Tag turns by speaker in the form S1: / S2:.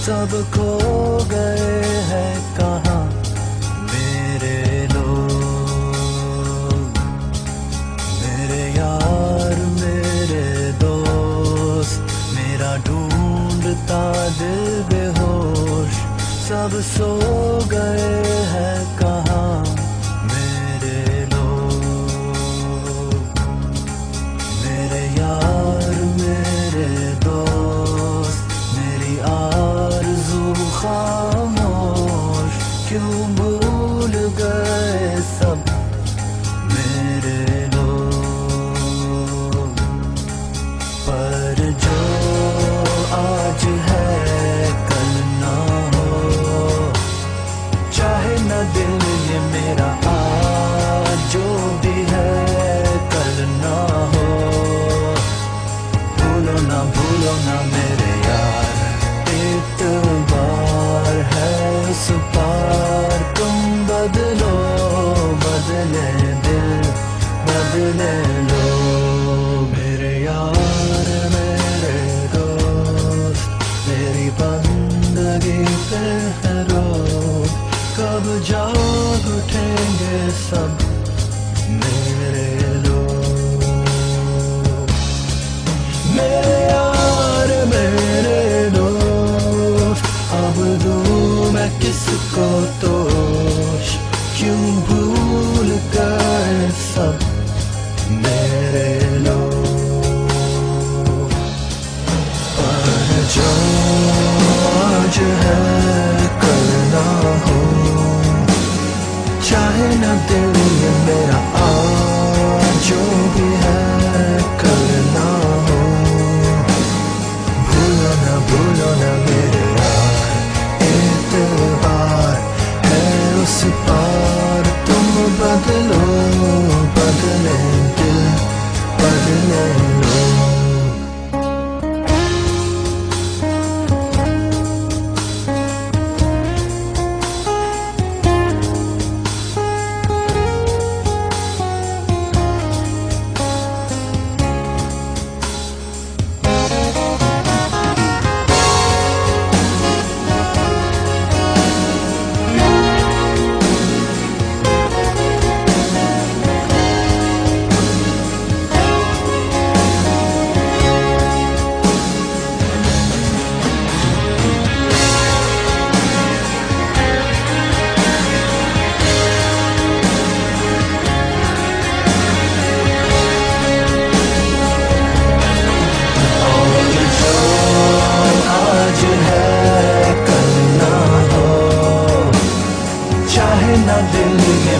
S1: सब खो गए हैं कहाँ मेरे लोग, मेरे यार मेरे दोस्त, मेरा ढूंढता दिल बेहोश। सब सो गए हैं कहाँ मेरे लोग, मेरे यार मेरे दोस्त, मेरी आरज़ू खामोश। क्यों भूल गए सब मेरे लोग, पर जो आज है कल ना हो। चाहे न दिल ये मेरा आज जो भी है कल ना हो। भूलो ना मेरे यार, इतबार है उस पार। तुम बदलो बदले दिल बदले लो, मेरे यार मेरे दोस्त, मेरी बंदगी पे है रोक। कब जाग उठेंगे सब मेरे लोग, मेरे यार मेरे दोस्त। अब दूँ मैं किसको दोष, क्यों भूल गए सब मेरे लोग। पर जो आज है कल ना हो। चाहे न दिल ये मेरा आज जो भी है कल ना हो। भूलो ना मेरे यार, इतबार है उस पार। तुम बदलो बदले दिल बदले लो। ना दिल ये